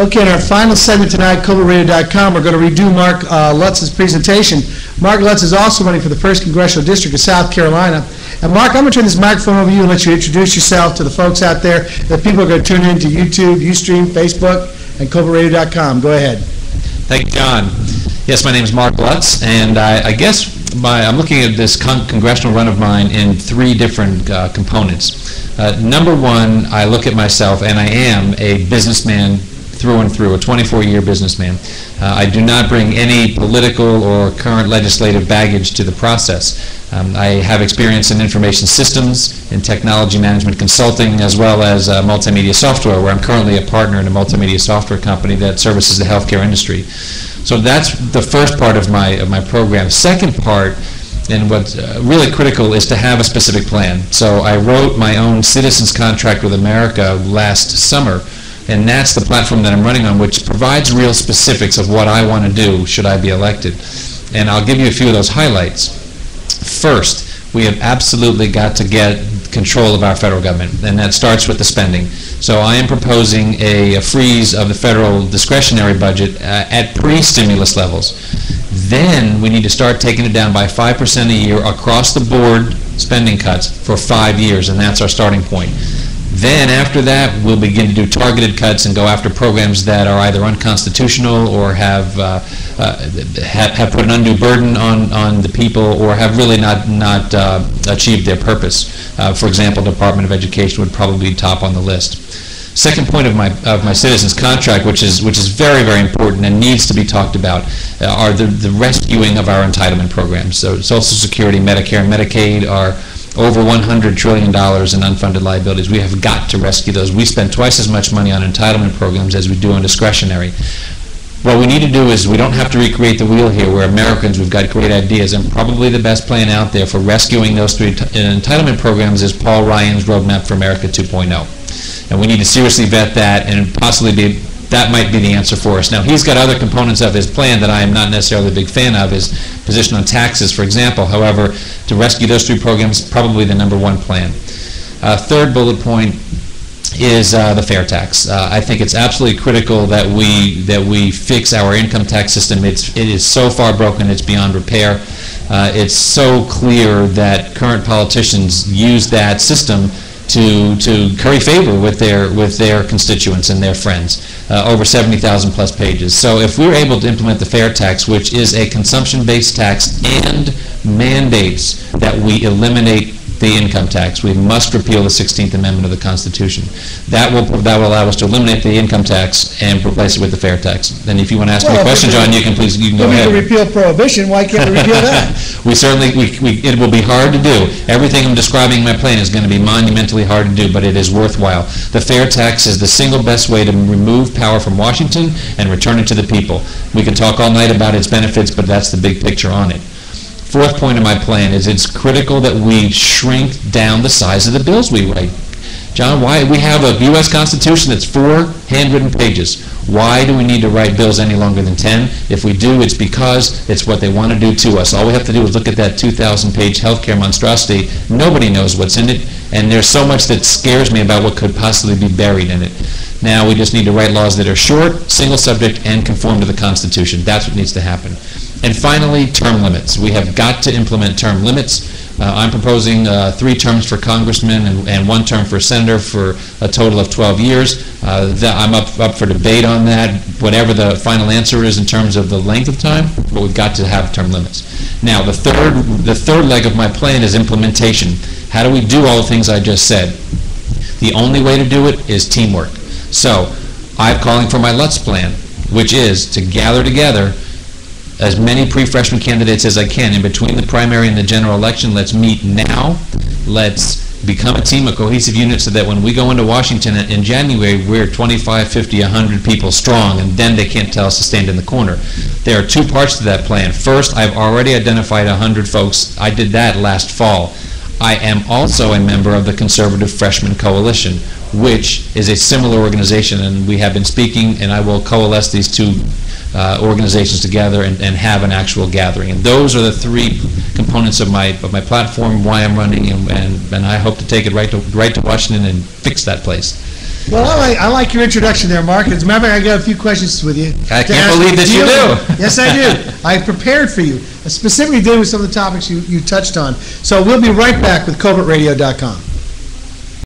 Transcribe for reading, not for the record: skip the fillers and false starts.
Okay, in our final segment tonight, CoverRadio.com, we're going to redo Mark Lutz's presentation. Mark Lutz is also running for the 1st Congressional District of South Carolina. And Mark, I'm going to turn this microphone over to you and let you introduce yourself to the folks out there. The people are going to tune in to YouTube, Ustream, Facebook, and CoverRadio.com. Go ahead. Thank you, John. Yes, my name is Mark Lutz, and I guess I'm looking at this congressional run of mine in 3 different components. Number one, I look at myself, and I am a businessman through and through, a 24-year businessman. I do not bring any political or current legislative baggage to the process. I have experience in information systems, in technology management consulting, as well as multimedia software, where I'm currently a partner in a multimedia software company that services the healthcare industry. So that's the first part of my program. Second part, and what's really critical, is to have a specific plan. So I wrote my own Citizens Contract with America last summer, and that's the platform that I'm running on, which provides real specifics of what I want to do should I be elected. And I'll give you a few of those highlights. First, we have absolutely got to get control of our federal government, and that starts with the spending. So I am proposing a freeze of the federal discretionary budget at pre-stimulus levels. Then we need to start taking it down by 5% a year across the board spending cuts for 5 years, and that's our starting point. Then after that, we'll begin to do targeted cuts and go after programs that are either unconstitutional or have put an undue burden on the people or have really not achieved their purpose. For example, Department of Education would probably be top on the list. Second point of my Citizens Contract, which is very, very important and needs to be talked about, are the rescuing of our entitlement programs. So Social Security, Medicare, and Medicaid are over $100 trillion in unfunded liabilities. We have got to rescue those. We spend twice as much money on entitlement programs as we do on discretionary. What we need to do is, we don't have to recreate the wheel here. We're Americans, we've got great ideas, and probably the best plan out there for rescuing those 3 entitlement programs is Paul Ryan's Roadmap for America 2.0. And we need to seriously vet that, and possibly that might be the answer for us. Now, he's got other components of his plan that I am not necessarily a big fan of, his position on taxes, for example. However, to rescue those 3 programs, probably the number 1 plan. Third bullet point is the fair tax. I think it's absolutely critical that we fix our income tax system. It is so far broken, it's beyond repair. It's so clear that current politicians use that system to curry favor with their constituents and their friends. Over 70,000 plus pages. So if we're able to implement the fair tax, which is a consumption-based tax, and mandates that we eliminate the income tax, we must repeal the 16th Amendment of the Constitution. That will allow us to eliminate the income tax and replace it with the fair tax. And if you want to ask me a question, John, you can go ahead. We can repeal prohibition. Why can't we repeal that? It will be hard to do. Everything I'm describing in my plan is going to be monumentally hard to do, but it is worthwhile. The fair tax is the single best way to remove power from Washington and return it to the people. We can talk all night about its benefits, but that's the big picture on it. Fourth point of my plan is it's critical that we shrink down the size of the bills we write. John, why we have a U.S. Constitution that's 4 handwritten pages. Why do we need to write bills any longer than 10? If we do, it's because it's what they want to do to us. All we have to do is look at that 2,000-page healthcare monstrosity. Nobody knows what's in it, and there's so much that scares me about what could possibly be buried in it. Now we just need to write laws that are short, single subject, and conform to the Constitution. That's what needs to happen. And finally, term limits. We have got to implement term limits. I'm proposing 3 terms for congressmen and 1 term for senator for a total of 12 years. I'm up for debate on that, whatever the final answer is in terms of the length of time, but we've got to have term limits. Now, the third leg of my plan is implementation. How do we do all the things I just said? The only way to do it is teamwork. So I'm calling for my Lutz plan, which is to gather together as many pre-freshman candidates as I can in between the primary and the general election. Let's meet now. Let's become a team, a cohesive unit, so that when we go into Washington in January, we're 25, 50, 100 people strong, and then they can't tell us to stand in the corner. There are 2 parts to that plan. First, I've already identified 100 folks. I did that last fall. I am also a member of the Conservative Freshman Coalition, which is a similar organization, and we have been speaking, and I will coalesce these 2 organizations together and have an actual gathering. And those are the 3 components of my platform, why I'm running, and I hope to take it right to Washington and fix that place. Well, I like your introduction there, Mark. As a matter of fact, I got a few questions with you. I can't believe that you do. Yes, I do. I prepared for you, specifically dealing with some of the topics you touched on. So we'll be right back with covertradio.com.